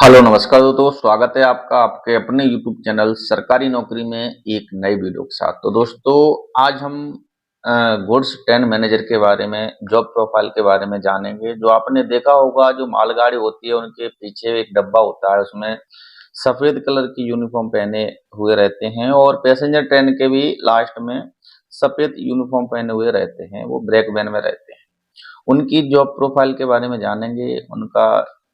Hello नमस्कार दोस्तों, स्वागत है आपका आपके अपने यूट्यूब चैनल सरकारी नौकरी में एक नई वीडियो के साथ। तो दोस्तों, आज हम गुड्स ट्रेन मैनेजर के बारे में, जॉब प्रोफाइल के बारे में जानेंगे। जो आपने देखा होगा, जो मालगाड़ी होती है उनके पीछे एक डब्बा होता है, उसमें सफेद कलर की यूनिफॉर्म पहने हुए रहते हैं और पैसेंजर ट्रेन के भी लास्ट में सफेद यूनिफॉर्म पहने हुए रहते हैं, वो ब्लैक वैन में रहते हैं। उनकी जॉब प्रोफाइल के बारे में जानेंगे, उनका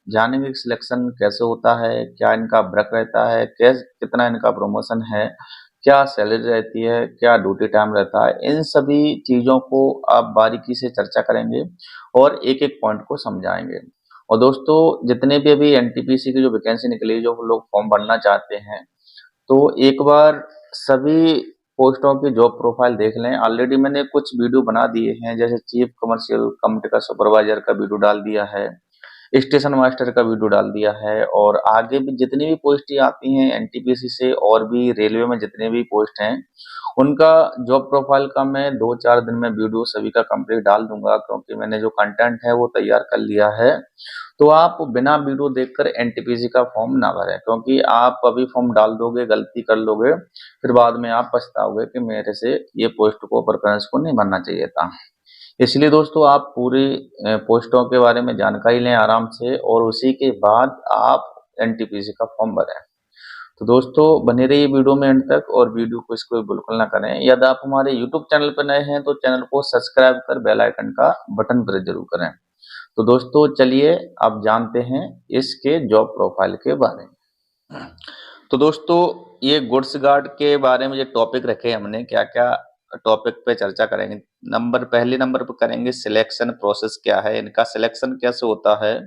जानेंगे कि सिलेक्शन कैसे होता है, क्या इनका वर्क रहता है, कितना इनका प्रमोशन है, क्या सैलरी रहती है, क्या ड्यूटी टाइम रहता है। इन सभी चीज़ों को आप बारीकी से चर्चा करेंगे और एक-एक पॉइंट को समझाएंगे। और दोस्तों, जितने भी अभी एनटीपीसी की जो वैकेंसी निकली है, जो लोग फॉर्म भरना चाहते हैं, तो एक बार सभी पोस्टों की जॉब प्रोफाइल देख लें। ऑलरेडी मैंने कुछ वीडियो बना दिए हैं, जैसे चीफ कमर्शियल कम्युनिटी का सुपरवाइजर का वीडियो डाल दिया है, स्टेशन मास्टर का वीडियो डाल दिया है, और आगे भी जितनी भी पोस्टें आती हैं एनटीपीसी से और भी रेलवे में जितने भी पोस्ट हैं, उनका जॉब प्रोफाइल का मैं 2-4 दिन में वीडियो सभी का कंप्लीट डाल दूंगा, क्योंकि मैंने जो कंटेंट है वो तैयार कर लिया है। तो आप बिना वीडियो देखकर एनटीपीसी का फॉर्म ना भरें, क्योंकि आप अभी फॉर्म डाल दोगे, गलती कर लोगे, फिर बाद में आप पछताओगे कि मेरे से ये पोस्ट को, प्रेफरेंस को नहीं भरना चाहिए था। इसलिए दोस्तों, आप पूरी पोस्टों के बारे में जानकारी लें आराम से, और उसी के बाद आप एनटीपीसी का फॉर्म भरें। तो दोस्तों, बने रहिए वीडियो में एंड तक, और वीडियो को इसको बिल्कुल ना करें। यदि आप हमारे यूट्यूब चैनल पर नए हैं तो चैनल को सब्सक्राइब कर बेल आइकन का बटन प्रेस जरूर करें। तो दोस्तों, चलिए अब जानते हैं इसके जॉब प्रोफाइल के बारे में। तो दोस्तों, ये गुड्स गार्ड के बारे में जो टॉपिक रखे हमने, क्या क्या टॉपिक पे चर्चा करेंगे। पहले नंबर पर करेंगे सिलेक्शन प्रोसेस क्या है, इनका सिलेक्शन कैसे होता है,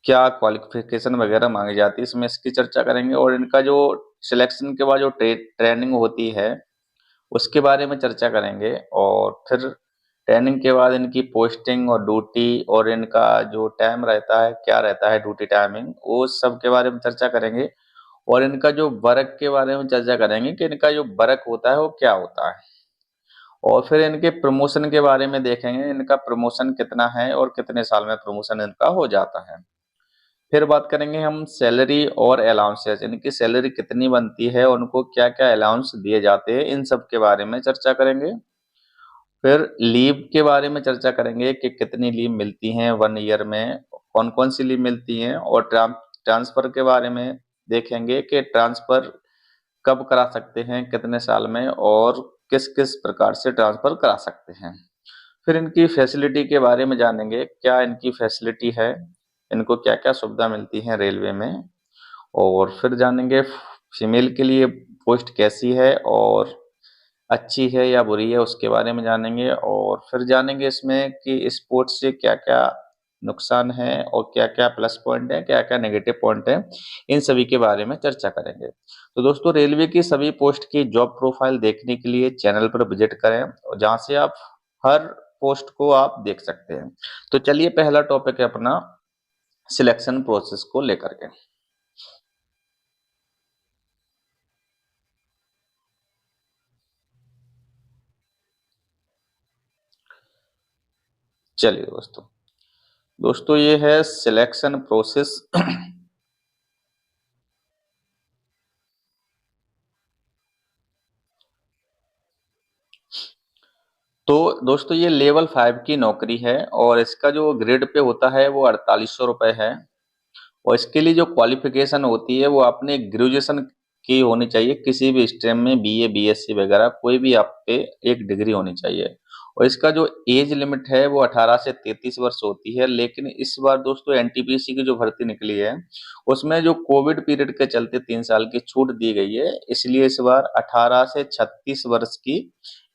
क्या क्वालिफिकेशन वगैरह मांगी जाती है, इसमें इसकी चर्चा करेंगे। और इनका जो सिलेक्शन के बाद जो ट्रेनिंग होती है उसके बारे में चर्चा करेंगे। और फिर ट्रेनिंग के बाद इनकी पोस्टिंग और ड्यूटी और इनका जो टाइम रहता है, क्या रहता है ड्यूटी टाइमिंग, वो सब के बारे में चर्चा करेंगे। और इनका जो वर्क के बारे में चर्चा करेंगे कि इनका जो वर्क होता है वो क्या होता है। और फिर इनके प्रमोशन के बारे में देखेंगे, इनका प्रमोशन कितना है और कितने साल में प्रमोशन इनका हो जाता है। फिर बात करेंगे हम सैलरी और अलाउंसेस, इनकी सैलरी कितनी बनती है, उनको क्या क्या अलाउंस दिए जाते हैं, इन सब के बारे में चर्चा करेंगे। फिर लीव के बारे में चर्चा करेंगे कि कितनी लीव मिलती हैं 1 ईयर में, कौन कौन सी लीव मिलती हैं। और ट्रांसफर के बारे में देखेंगे कि ट्रांसफर कब करा सकते हैं, कितने साल में, और किस किस प्रकार से ट्रांसफर करा सकते हैं। फिर इनकी फैसिलिटी के बारे में जानेंगे, क्या इनकी फैसिलिटी है, इनको क्या क्या सुविधा मिलती है रेलवे में। और फिर जानेंगे फीमेल के लिए पोस्ट कैसी है और अच्छी है या बुरी है, उसके बारे में जानेंगे। और फिर जानेंगे इसमें कि स्पोर्ट्स से क्या क्या नुकसान है और क्या क्या प्लस पॉइंट है, क्या क्या नेगेटिव पॉइंट है, इन सभी के बारे में चर्चा करेंगे। तो दोस्तों, रेलवे की सभी पोस्ट की जॉब प्रोफाइल देखने के लिए चैनल पर विजिट करें, और जहां से आप हर पोस्ट को आप देख सकते हैं। तो चलिए, पहला टॉपिक है अपना सिलेक्शन प्रोसेस को लेकर के। चलिए दोस्तों, ये है सिलेक्शन प्रोसेस। तो दोस्तों, ये लेवल 5 की नौकरी है, और इसका जो ग्रेड पे होता है वो 4800 रुपये है। और इसके लिए जो क्वालिफिकेशन होती है वो आपने ग्रेजुएशन की होनी चाहिए, किसी भी स्ट्रीम में बीए बीएससी वगैरह कोई भी आप पे एक डिग्री होनी चाहिए। और इसका जो एज लिमिट है वो 18 से 33 वर्ष होती है। लेकिन इस बार दोस्तों, एनटीपीसी की जो भर्ती निकली है उसमें जो कोविड पीरियड के चलते 3 साल की छूट दी गई है, इसलिए इस बार 18 से 36 वर्ष की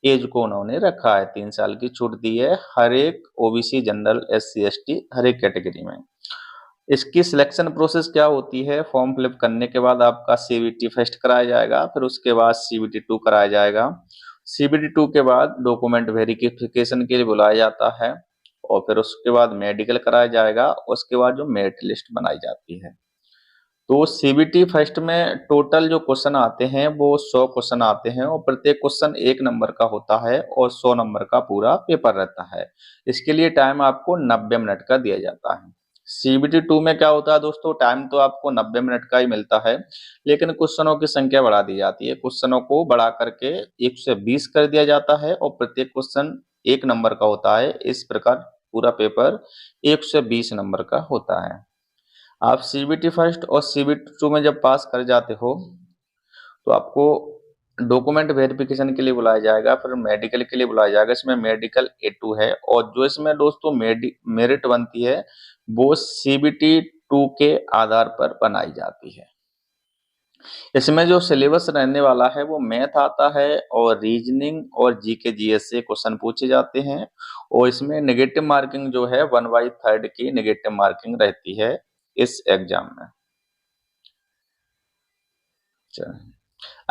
एज को उन्होंने रखा है। 3 साल की छूट दी है हर एक ओबीसी, जनरल, एससी एसटी, हर एक कैटेगरी में। इसकी सिलेक्शन प्रोसेस क्या होती है, फॉर्म फिलअप करने के बाद आपका सीबीटी फर्स्ट कराया जाएगा, फिर उसके बाद सीबीटी 2 कराया जाएगा। सीबीटी 2 के बाद डॉक्यूमेंट वेरिफिकेशन के लिए बुलाया जाता है, और फिर उसके बाद मेडिकल कराया जाएगा। उसके बाद जो मेरिट लिस्ट बनाई जाती है। तो सीबीटी फर्स्ट में टोटल जो क्वेश्चन आते हैं वो 100 क्वेश्चन आते हैं, और प्रत्येक क्वेश्चन 1 नंबर का होता है, और 100 नंबर का पूरा पेपर रहता है। इसके लिए टाइम आपको 90 मिनट का दिया जाता है। CBT 2 में क्या होता है दोस्तों, टाइम तो आपको 90 मिनट का ही मिलता है, लेकिन क्वेश्चनों की संख्या बढ़ा दी जाती है। क्वेश्चनों को बढ़ा करके 120 कर दिया जाता है और प्रत्येक क्वेश्चन 1 नंबर का होता है। इस प्रकार पूरा पेपर 120 नंबर का होता है। आप CBT फर्स्ट और CBT 2 में जब पास कर जाते हो तो आपको डॉक्यूमेंट वेरिफिकेशन के लिए बुलाया जाएगा, फिर मेडिकल के लिए बुलाया जाएगा। इसमें मेडिकल A2 है और जो इसमें दोस्तों मेरिट बनती है वो CBT 2 के आधार पर बनाई जाती है। इसमें जो सिलेबस रहने वाला है वो मैथ आता है और रीजनिंग और GK GS से क्वेश्चन पूछे जाते हैं और इसमें नेगेटिव मार्किंग जो है 1/3 की नेगेटिव मार्किंग रहती है इस एग्जाम में।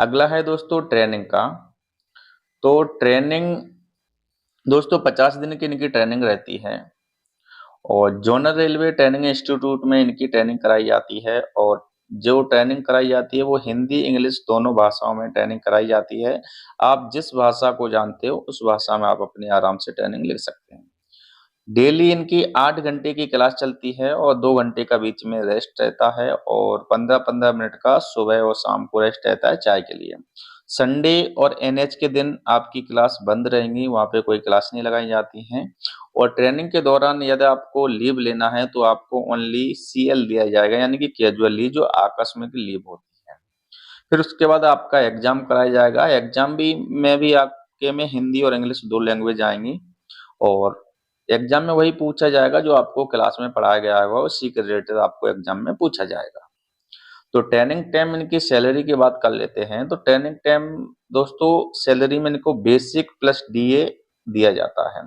अगला है दोस्तों ट्रेनिंग का। तो ट्रेनिंग दोस्तों 50 दिन की इनकी ट्रेनिंग रहती है और जोनल रेलवे ट्रेनिंग इंस्टीट्यूट में इनकी ट्रेनिंग कराई जाती है और जो ट्रेनिंग कराई जाती है वो हिंदी इंग्लिश दोनों भाषाओं में ट्रेनिंग कराई जाती है। आप जिस भाषा को जानते हो उस भाषा में आप अपनी आराम से ट्रेनिंग ले सकते हैं। डेली इनकी 8 घंटे की क्लास चलती है और 2 घंटे का बीच में रेस्ट रहता है और 15-15 मिनट का सुबह और शाम को रेस्ट रहता है चाय के लिए। संडे और NH के दिन आपकी क्लास बंद रहेंगी, वहाँ पे कोई क्लास नहीं लगाई जाती हैं और ट्रेनिंग के दौरान यदि आपको लीव लेना है तो आपको ओनली CL दिया जाएगा, यानी कि कैजुअल लीव, जो आकस्मिक लीव होती है। फिर उसके बाद आपका एग्जाम कराया जाएगा। एग्जाम भी आपके में हिंदी और इंग्लिश 2 लैंग्वेज आएंगी और एग्जाम में वही पूछा जाएगा जो आपको क्लास में पढ़ाया गया होगा, उसी के रिलेटेड आपको एग्जाम में पूछा जाएगा। तो ट्रेनिंग टाइम इनकी सैलरी की बात कर लेते हैं। तो ट्रेनिंग टाइम दोस्तों सैलरी में इनको बेसिक प्लस DA दिया जाता है।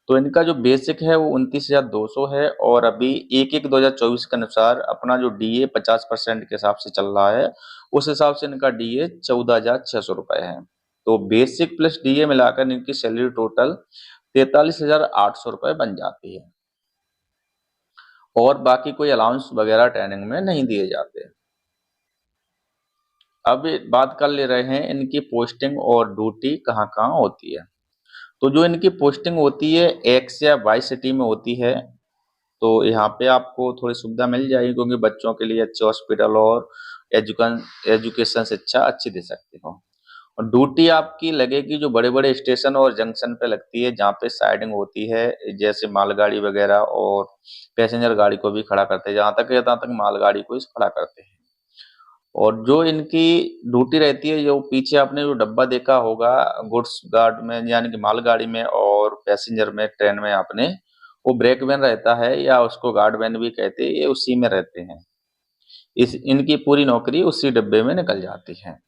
तो इनका जो बेसिक है वो 29,200 है और अभी 1/1/2024 के अनुसार अपना जो DA 50% के हिसाब से चल रहा है, उस हिसाब से इनका DA 14,600 रुपए है। तो बेसिक प्लस DA मिलाकर इनकी सैलरी टोटल 43,800 रुपए बन जाती है और बाकी कोई अलाउंस वगैरह ट्रेनिंग में नहीं दिए जाते। अब बात कर ले रहे हैं इनकी पोस्टिंग और ड्यूटी कहाँ-कहाँ होती है। तो जो इनकी पोस्टिंग होती है X या Y सिटी में होती है, तो यहाँ पे आपको थोड़ी सुविधा मिल जाएगी क्योंकि बच्चों के लिए अच्छे हॉस्पिटल और एजुकेशन शिक्षा अच्छी दे सकते हो। और ड्यूटी आपकी लगेगी जो बड़े-बड़े स्टेशन और जंक्शन पे लगती है, जहाँ पे साइडिंग होती है, जैसे मालगाड़ी वगैरह और पैसेंजर गाड़ी को भी खड़ा करते हैं, जहाँ तक मालगाड़ी को खड़ा करते हैं। और जो इनकी ड्यूटी रहती है, जो पीछे आपने जो डब्बा देखा होगा गुड्स गार्ड में, यानी कि मालगाड़ी में और पैसेंजर में, ट्रेन में आपने, वो ब्रेक वैन रहता है या उसको गार्ड वैन भी कहते हैं, ये उसी में रहते हैं। इनकी पूरी नौकरी उसी डिब्बे में निकल जाती है।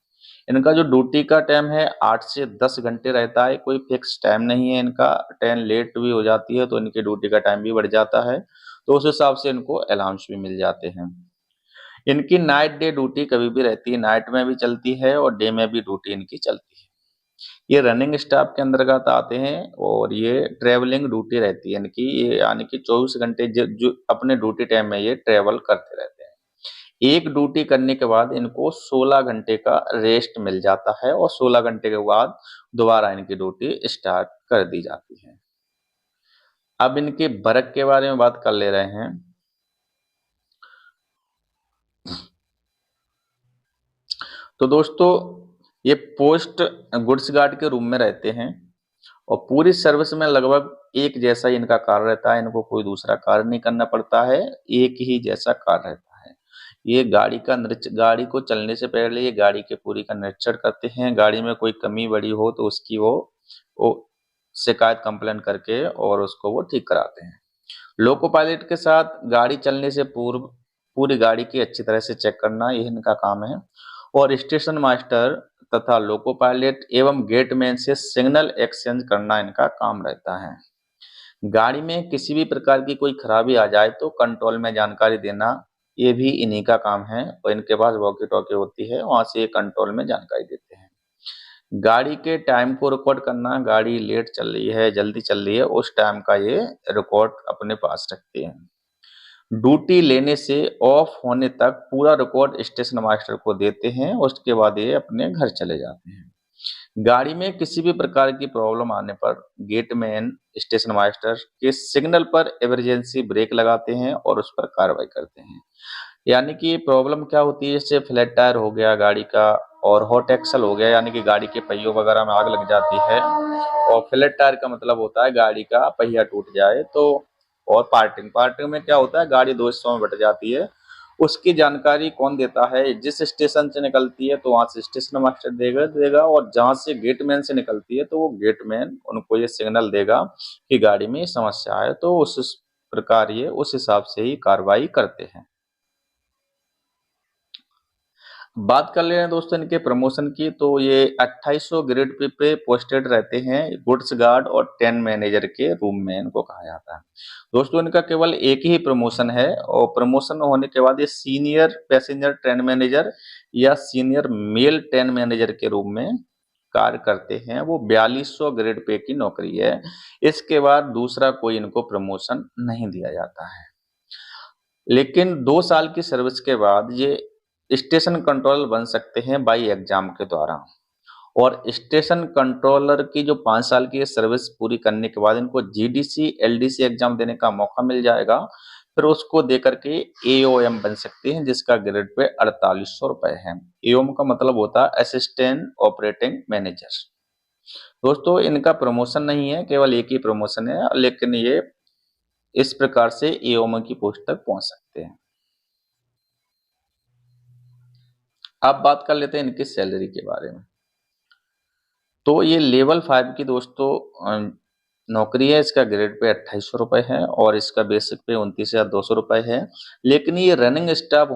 इनका जो ड्यूटी का टाइम है 8 से 10 घंटे रहता है, कोई फिक्स टाइम नहीं है इनका। ट्रेन लेट भी हो जाती है तो इनकी ड्यूटी का टाइम भी बढ़ जाता है, तो उस हिसाब से इनको अलाउंस भी मिल जाते हैं। इनकी नाइट डे ड्यूटी कभी भी रहती है, नाइट में भी चलती है और डे में भी ड्यूटी इनकी चलती है। ये रनिंग स्टाफ के अंतर्गत आते हैं और ये ट्रेवलिंग ड्यूटी रहती है इनकी, ये यानी कि 24 घंटे जो अपने ड्यूटी टाइम में ये ट्रेवल करते रहते हैं। एक ड्यूटी करने के बाद इनको 16 घंटे का रेस्ट मिल जाता है और 16 घंटे के बाद दोबारा इनकी ड्यूटी स्टार्ट कर दी जाती है। अब इनके वर्क के बारे में बात कर ले रहे हैं। तो दोस्तों ये पोस्ट गुड्स गार्ड के रूम में रहते हैं और पूरी सर्विस में लगभग एक जैसा ही इनका कार्य रहता है, इनको कोई दूसरा कार्य नहीं करना पड़ता है, एक ही जैसा कार्य रहता है। ये गाड़ी को चलने से पहले ये गाड़ी के पूरी का निरीक्षण करते हैं, गाड़ी में कोई कमी बड़ी हो तो उसकी वो शिकायत कंप्लेन करके और उसको वो ठीक कराते हैं। लोको पायलट के साथ गाड़ी चलने से पूर्व पूरी गाड़ी की अच्छी तरह से चेक करना, यह इनका काम है। और स्टेशन मास्टर तथा लोको पायलट एवं गेटमैन से सिग्नल एक्सचेंज करना इनका काम रहता है। गाड़ी में किसी भी प्रकार की कोई खराबी आ जाए तो कंट्रोल में जानकारी देना, ये भी इन्हीं का काम है और इनके पास वॉकी टॉकी होती है, वहां से ये कंट्रोल में जानकारी देते हैं। गाड़ी के टाइम को रिकॉर्ड करना, गाड़ी लेट चल रही है जल्दी चल रही है उस टाइम का ये रिकॉर्ड अपने पास रखते हैं। ड्यूटी लेने से ऑफ होने तक पूरा रिकॉर्ड स्टेशन मास्टर को देते हैं, उसके बाद ये अपने घर चले जाते हैं। गाड़ी में किसी भी प्रकार की प्रॉब्लम आने पर गेटमैन स्टेशन मास्टर के सिग्नल पर इमरजेंसी ब्रेक लगाते हैं और उस पर कार्रवाई करते हैं। यानी कि प्रॉब्लम क्या होती है, जैसे फ्लैट टायर हो गया गाड़ी का और हॉट एक्सल हो गया, यानी कि गाड़ी के पहियों वगैरह में आग लग जाती है। और फ्लैट टायर का मतलब होता है गाड़ी का पहिया टूट जाए तो। और पार्टिंग पार्टिंग में क्या होता है, गाड़ी दो हिस्सों में बट जाती है। उसकी जानकारी कौन देता है, जिस स्टेशन से निकलती है तो वहां से स्टेशन मास्टर देगा देगा और जहां से गेटमैन से निकलती है तो वो गेटमैन उनको ये सिग्नल देगा कि गाड़ी में समस्या है, तो उस प्रकार ये उस हिसाब से ही कार्रवाई करते हैं। बात कर ले रहे हैं दोस्तों इनके प्रमोशन की, तो ये 2800 ग्रेड पे पोस्टेड रहते हैं गुड्स गार्ड और ट्रेन मैनेजर के रूम में इनको कहा जाता है। दोस्तों इनका केवल एक ही प्रमोशन है और प्रमोशन होने के बाद ये सीनियर पैसेंजर ट्रेन मैनेजर या सीनियर मेल ट्रेन मैनेजर के रूप में कार्य करते हैं। वो 4200 ग्रेड पे की नौकरी है। इसके बाद दूसरा कोई इनको प्रमोशन नहीं दिया जाता है। लेकिन 2 साल की सर्विस के बाद ये स्टेशन कंट्रोलर बन सकते हैं बाई एग्जाम के द्वारा। और स्टेशन कंट्रोलर की जो 5 साल की सर्विस पूरी करने के बाद इनको जीडीसी एलडीसी एग्जाम देने का मौका मिल जाएगा। फिर उसको देकर के एओएम बन सकते हैं, जिसका ग्रेड पे 4800 रुपए है। एओएम का मतलब होता है असिस्टेंट ऑपरेटिंग मैनेजर। दोस्तों इनका प्रमोशन नहीं है, केवल एक ही प्रमोशन है, लेकिन ये इस प्रकार से एओएम की पोस्ट तक पहुंच सकते हैं। अब बात कर लेते हैं इनकी सैलरी के बारे में। तो ये लेवल 5 की दोस्तों नौकरी है। इसका ग्रेड पे 2800 रुपए है और इसका बेसिक पे 29,200 रुपए है। लेकिन ये रनिंग स्टाफ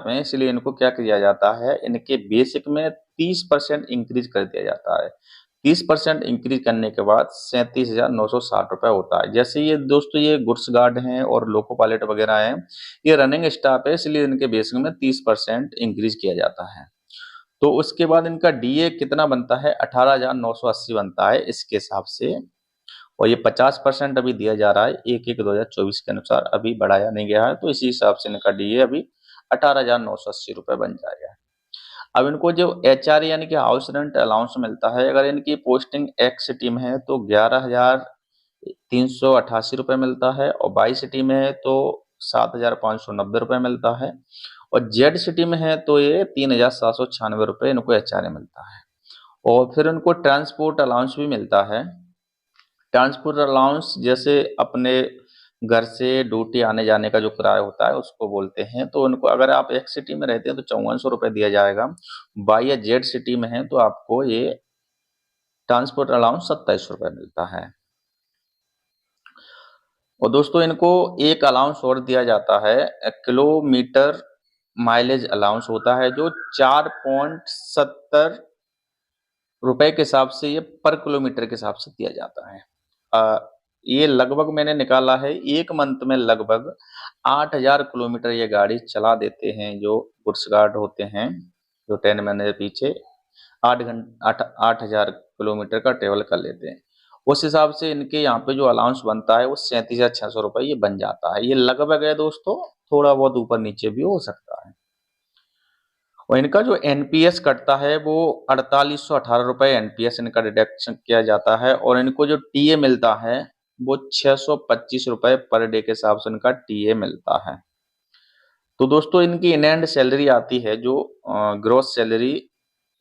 है, इसलिए इनको क्या किया जाता है, इनके बेसिक में 30% इंक्रीज कर दिया जाता है। 30% इंक्रीज करने के बाद 37,960 रुपए होता है। जैसे ये दोस्तों ये गुड्स गार्ड हैं और लोको पायलट वगैरह हैं, ये रनिंग स्टाफ है, इसलिए इनके बेसिक में 30% इंक्रीज किया जाता है। तो उसके बाद इनका डीए कितना बनता है, 18,980 बनता है इसके हिसाब से। और ये 50% अभी दिया जा रहा है 1/1/2024 के अनुसार, अभी बढ़ाया नहीं गया है, तो इसी हिसाब से इनका डीए अभी 18,980 रुपए बन जाएगा। अब इनको जो एचआर यानी कि हाउस रेंट अलाउंस मिलता है, अगर इनकी पोस्टिंग एक्स सिटी में है तो 11,388 रुपए मिलता है और वाई सिटी में है तो 7,590 रुपए मिलता है और जेड सिटी में है तो ये 3,796 रुपए इनको एचआरए मिलता है। और फिर उनको ट्रांसपोर्ट अलाउंस भी मिलता है। ट्रांसपोर्ट अलाउंस जैसे अपने घर से ड्यूटी आने जाने का जो किराया होता है उसको बोलते हैं। तो उनको अगर आप एक्स सिटी में रहते हैं तो 5400 रुपए दिया जाएगा, वाई या जेड सिटी में है तो आपको ये ट्रांसपोर्ट अलाउंस 2700 रुपए मिलता है। और दोस्तों इनको एक अलाउंस और दिया जाता है, किलोमीटर माइलेज अलाउंस होता है, जो 4.70 रुपए के हिसाब से ये पर किलोमीटर के हिसाब से दिया जाता है। ये लगभग मैंने निकाला है, एक मंथ में लगभग 8,000 किलोमीटर ये गाड़ी चला देते हैं। जो गुड्स गार्ड होते हैं, जो 10 महीने पीछे 8,000 किलोमीटर का ट्रेवल कर लेते हैं। उस हिसाब से इनके यहाँ पे जो अलाउंस बनता है वो 37,600 रुपए ये बन जाता है। ये लगभग है दोस्तों, थोड़ा बहुत ऊपर नीचे भी हो सकता है। और इनका जो एनपीएस कटता है वो 4818 रुपए एनपीएस इनका डिडक्शन किया जाता है और इनको जो टीए मिलता है वो 625 रुपए पर डे के हिसाब से इनका टीए मिलता है। तो दोस्तों इनकी इन हैंड सैलरी आती है, जो ग्रोस सैलरी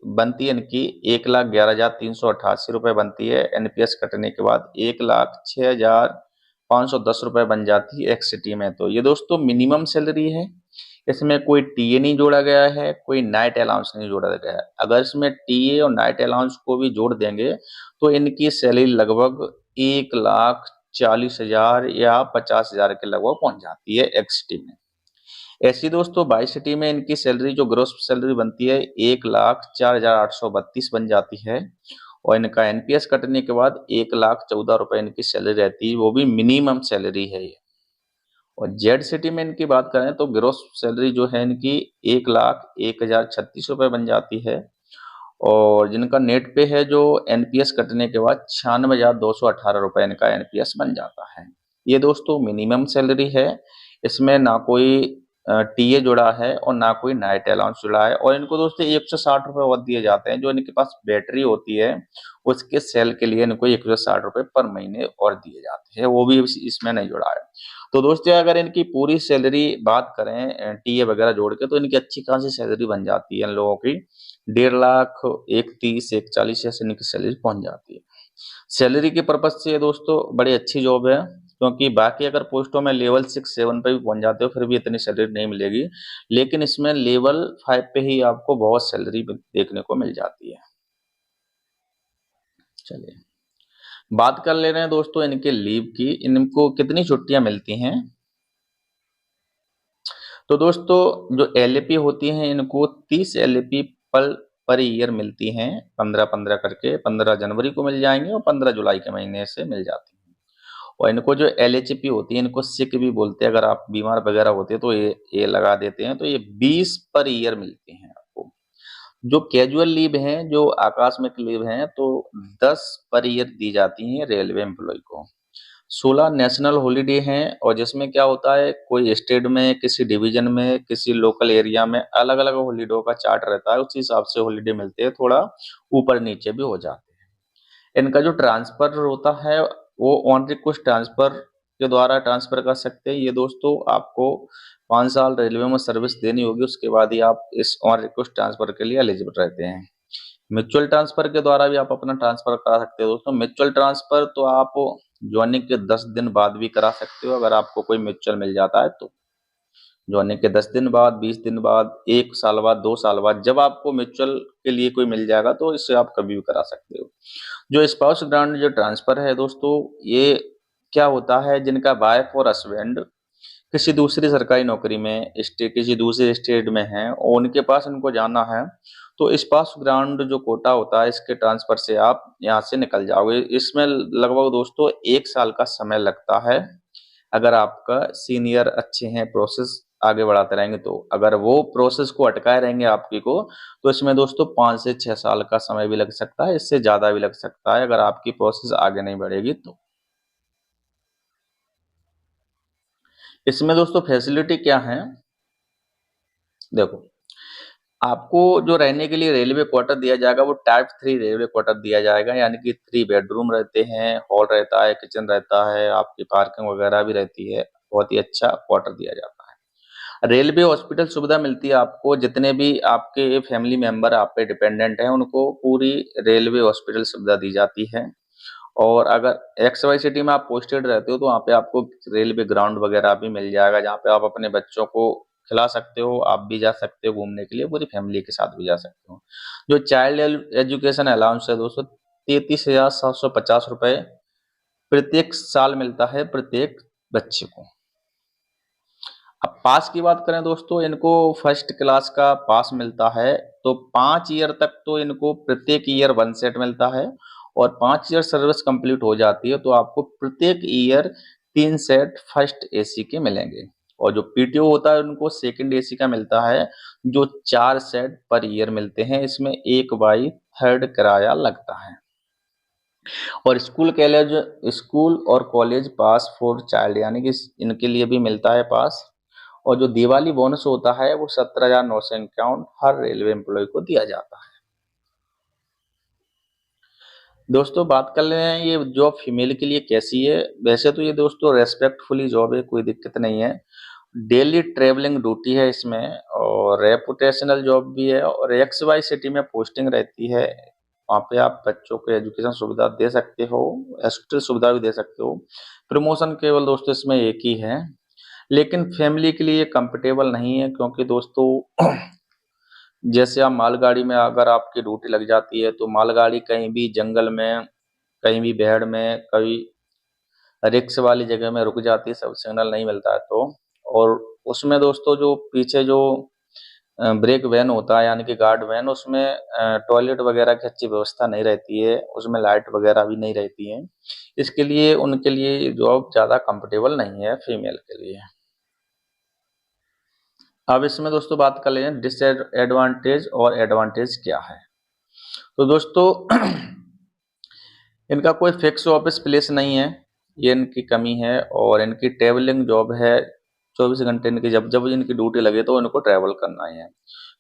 बनती है इनकी 1,11,388 रुपए बनती है। एनपीएस कटने के बाद 1,06,510 रुपए बन जाती है एक्स सिटी में। तो ये दोस्तों मिनिमम सैलरी है, इसमें कोई टीए नहीं जोड़ा गया है, कोई नाइट अलाउंस नहीं जोड़ा गया है। अगर इसमें टीए और नाइट अलाउंस को भी जोड़ देंगे तो इनकी सैलरी लगभग 1,40,000 या 50,000 के लगभग पहुंच जाती है एक्स सिटी में। ऐसी दोस्तों बाई सिटी में इनकी सैलरी जो ग्रोस सैलरी बनती है 1,04,832 बन जाती है और इनका एनपीएस कटने के बाद 1,14,000 रुपए इनकी सैलरी रहती है, वो भी मिनिमम सैलरी है ये। और जेड सिटी में इनकी बात करें तो ग्रोस सैलरी जो है इनकी 1,01,036 रुपए बन जाती है और जिनका नेट पे है जो एनपीएस कटने के बाद 96,218 रुपए इनका एनपीएस बन जाता है। ये दोस्तों मिनिमम सैलरी है, इसमें ना कोई टीए जुड़ा है और ना कोई नाइट अलाउंस जुड़ा है। और इनको दोस्तों 160 रुपए और दिए जाते हैं। जो इनके पास बैटरी होती है उसके सेल के लिए इनको 160 रुपए पर महीने और दिए जाते हैं, वो भी इसमें नहीं जुड़ा है। तो दोस्तों अगर इनकी पूरी सैलरी बात करें टीए वगैरह जोड़ के, तो इनकी अच्छी खासी सैलरी बन जाती है इन लोगों की। 1.5 लाख, 1.30, 1.40 ऐसे इनकी सैलरी पहुंच जाती है। सैलरी के पर्पज से दोस्तों बड़ी अच्छी जॉब है, क्योंकि बाकी अगर पोस्टों में लेवल 6-7 पे भी पहुंच जाते हो फिर भी इतनी सैलरी नहीं मिलेगी, लेकिन इसमें लेवल 5 पे ही आपको बहुत सैलरी देखने को मिल जाती है। चलिए बात कर ले रहे हैं दोस्तों इनके लीव की, इनको कितनी छुट्टियां मिलती हैं। तो दोस्तों जो एलएपी होती हैं इनको 30 एलएपी पर ईयर मिलती हैं, 15-15 करके। 15 जनवरी को मिल जाएंगे और 15 जुलाई के महीने से मिल जाती हैं। और इनको जो एलएचपी होती है इनको सिक भी बोलते हैं, अगर आप बीमार वगैरह होते हैं तो ये लगा देते हैं, तो ये 20 पर ईयर मिलती हैं आपको। जो कैजुअल लीव हैं, जो आकस्मिक लीव हैं, तो 10 पर ईयर दी जाती हैं रेलवे एम्प्लॉय को। 16 नेशनल हॉलीडे हैं, और जिसमें क्या होता है कोई स्टेट में, किसी डिवीजन में, किसी लोकल एरिया में अलग अलग हॉलीडे का चार्ट रहता है, उसी हिसाब से हॉलीडे मिलते हैं, थोड़ा ऊपर नीचे भी हो जाते हैं। इनका जो ट्रांसफर होता है वो ऑन रिक्वेस्ट ट्रांसफर के द्वारा ट्रांसफर कर सकते हैं। ये दोस्तों आपको 5 साल रेलवे में सर्विस देनी होगी, उसके बाद ही आप इस ऑन रिक्वेस्ट ट्रांसफर के लिए एलिजिबल रहते हैं। म्यूचुअल ट्रांसफर के द्वारा भी आप अपना ट्रांसफर करा सकते हो दोस्तों। म्यूचुअल ट्रांसफर तो आप ज्वाइनिंग के 10 दिन बाद भी करा सकते हो, अगर आपको कोई म्यूचुअल मिल जाता है तो। ज्वाइनिंग के 10 दिन बाद, 20 दिन बाद, 1 साल बाद, 2 साल बाद, जब आपको म्यूचुअल के लिए कोई मिल जाएगा तो इससे आप कभी भी करा सकते हो। जो स्पाउस ग्रांट जो ट्रांसफर है दोस्तों, ये क्या होता है, जिनका वाइफ और हस्बैंड किसी दूसरी सरकारी नौकरी में किसी दूसरे स्टेट में है और उनके पास इनको जाना है, तो स्पाउस ग्रांट जो कोटा होता है इसके ट्रांसफर से आप यहाँ से निकल जाओगे। इसमें लगभग दोस्तों 1 साल का समय लगता है, अगर आपका सीनियर अच्छे हैं, प्रोसेस आगे बढ़ाते रहेंगे तो। अगर वो प्रोसेस को अटकाए रहेंगे आपकी को, तो इसमें दोस्तों 5 से 6 साल का समय भी लग सकता है, इससे ज्यादा भी लग सकता है, अगर आपकी प्रोसेस आगे नहीं बढ़ेगी तो। इसमें दोस्तों फैसिलिटी क्या है, देखो आपको जो रहने के लिए रेलवे क्वार्टर दिया जाएगा वो टाइप 3 रेलवे क्वार्टर दिया जाएगा, यानी कि 3 बेडरूम रहते हैं, हॉल रहता है, किचन रहता है, आपकी पार्किंग वगैरह भी रहती है, बहुत ही अच्छा क्वार्टर दिया जाता है। रेलवे हॉस्पिटल सुविधा मिलती है आपको, जितने भी आपके फैमिली मेंबर आप पे डिपेंडेंट हैं उनको पूरी रेलवे हॉस्पिटल सुविधा दी जाती है। और अगर एक्स वाई सिटी में आप पोस्टेड रहते हो तो वहाँ पे आपको रेलवे ग्राउंड वगैरह भी मिल जाएगा, जहाँ पे आप अपने बच्चों को खिला सकते हो, आप भी जा सकते हो घूमने के लिए, पूरी फैमिली के साथ भी जा सकते हो। जो चाइल्ड एजुकेशन अलाउंस है दोस्तों, 33,750 रुपए प्रत्येक साल मिलता है प्रत्येक बच्चे को। अब पास की बात करें दोस्तों, इनको फर्स्ट क्लास का पास मिलता है, तो 5 ईयर तक तो इनको प्रत्येक ईयर 1 सेट मिलता है, और 5 ईयर सर्विस कंप्लीट हो जाती है तो आपको प्रत्येक ईयर 3 सेट फर्स्ट एसी के मिलेंगे। और जो पीटीओ होता है उनको सेकंड एसी का मिलता है, जो 4 सेट पर ईयर मिलते हैं, इसमें 1/3 किराया लगता है। और स्कूल और कॉलेज पास फॉर चाइल्ड, यानी कि इनके लिए भी मिलता है पास। और जो दिवाली बोनस होता है वो 17,951 हर रेलवे एम्प्लॉय को दिया जाता है। दोस्तों बात कर रहे हैं ये जॉब फीमेल के लिए कैसी है। वैसे तो ये दोस्तों रेस्पेक्टफुली जॉब है, कोई दिक्कत नहीं है। डेली ट्रेवलिंग ड्यूटी है इसमें, और रेपुटेशनल जॉब भी है, और एक्स वाई सिटी में पोस्टिंग रहती है। वहाँ पे आप बच्चों को एजुकेशन सुविधा दे सकते हो, हॉस्पिटल सुविधा भी दे सकते हो। प्रमोशन केवल दोस्तों इसमें एक ही है, लेकिन फैमिली के लिए कंफर्टेबल नहीं है, क्योंकि दोस्तों जैसे आप मालगाड़ी में अगर आपकी ड्यूटी लग जाती है, तो मालगाड़ी कहीं भी जंगल में, कहीं भी भेड़ में, कभी रिक्स वाली जगह में रुक जाती है, सब सिग्नल नहीं मिलता है तो। और उसमें दोस्तों जो पीछे जो ब्रेक वैन होता है, यानी कि गार्ड वैन, उसमें टॉयलेट वगैरह की अच्छी व्यवस्था नहीं रहती है, उसमें लाइट वगैरह भी नहीं रहती है। इसके लिए उनके लिए जॉब ज़्यादा कंफर्टेबल नहीं है फीमेल के लिए। अब इसमें दोस्तों बात कर लें डिसएडवांटेज और एडवांटेज क्या है। तो दोस्तों इनका कोई फिक्स ऑफिस प्लेस नहीं है, ये इनकी कमी है। और इनकी ट्रेवलिंग जॉब है, 24 घंटे इनकी जब जब इनकी ड्यूटी लगे तो इनको ट्रैवल करना ही है।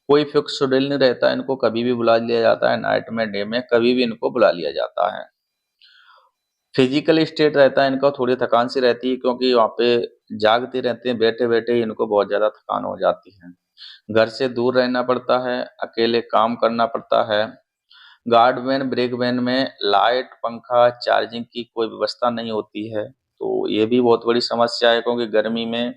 कोई फिक्स शेड्यूल नहीं रहता, इनको कभी भी बुला लिया जाता है, नाइट में डे में कभी भी इनको बुला लिया जाता है। फिजिकल स्टेट रहता है इनका, थोड़ी थकान सी रहती है क्योंकि वहाँ पे जागते रहते हैं, बैठे बैठे ही इनको बहुत ज्यादा थकान हो जाती है। घर से दूर रहना पड़ता है, अकेले काम करना पड़ता है। गार्ड वैन ब्रेक वैन में लाइट पंखा चार्जिंग की कोई व्यवस्था नहीं होती है, तो ये भी बहुत बड़ी समस्या है क्योंकि गर्मी में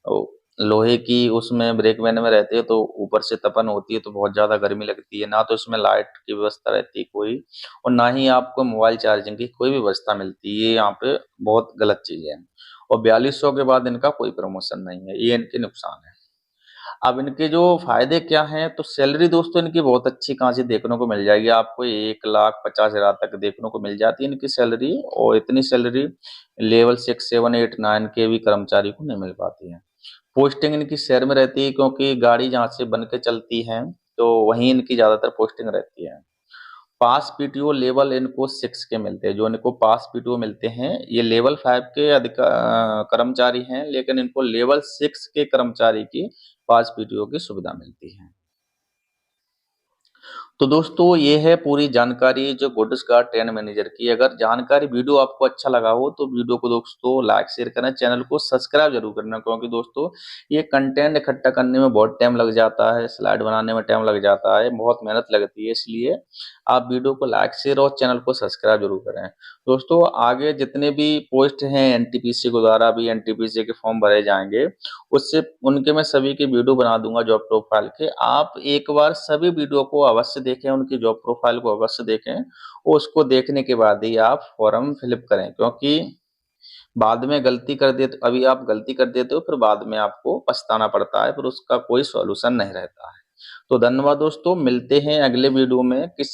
ओ, लोहे की उसमें ब्रेक वैन में रहते हैं तो ऊपर से तपन होती है तो बहुत ज्यादा गर्मी लगती है, ना तो इसमें लाइट की व्यवस्था रहती है कोई, और ना ही आपको मोबाइल चार्जिंग की कोई भी व्यवस्था मिलती है। ये यहाँ पे बहुत गलत चीज है, और 4200 के बाद इनका कोई प्रमोशन नहीं है, ये इनके नुकसान है। अब इनके जो फायदे क्या हैं, तो सैलरी दोस्तों इनकी बहुत अच्छी खासी देखने को मिल जाएगी आपको, 1,50,000 तक देखने को मिल जाती है इनकी सैलरी, और इतनी सैलरी लेवल 6, 7, 8, 9 के भी कर्मचारी को नहीं मिल पाती है। पोस्टिंग इनकी शहर में रहती है क्योंकि गाड़ी जहाँ से बन के चलती है तो वहीं इनकी ज्यादातर पोस्टिंग रहती है। पास पीटीओ लेवल इनको 6 के मिलते हैं, जो इनको पास पीटीओ मिलते हैं ये लेवल 5 के कर्मचारी हैं, लेकिन इनको लेवल 6 के कर्मचारी की पास पीटीओ की सुविधा मिलती है। तो दोस्तों ये है पूरी जानकारी जो गुड्स का ट्रेन मैनेजर की। अगर जानकारी वीडियो आपको अच्छा लगा हो तो वीडियो को दोस्तों लाइक शेयर करना, चैनल को सब्सक्राइब जरूर करना, क्योंकि दोस्तों ये कंटेंट इकट्ठा करने में बहुत टाइम लग जाता है, स्लाइड बनाने में टाइम लग जाता है, बहुत मेहनत लगती है, इसलिए आप वीडियो को लाइक शेयर और चैनल को सब्सक्राइब जरूर करें। दोस्तों आगे जितने भी पोस्ट हैं एनटीपीसी के द्वारा भी एनटीपीसी के फॉर्म भरे जाएंगे, उससे उनके मैं सभी के वीडियो बना दूंगा जॉब प्रोफाइल के। आप एक बार सभी वीडियो को अवश्य देखें, उनकी जॉब प्रोफाइल को अवश्य देखें, और उसको देखने के बाद ही आप फॉर्म फिलअप करें, क्योंकि बाद में गलती कर देते, अभी आप गलती कर देते हो फिर बाद में आपको पछताना पड़ता है, फिर उसका कोई सॉल्यूशन नहीं रहता है। तो धन्यवाद दोस्तों, मिलते हैं अगले वीडियो में किसी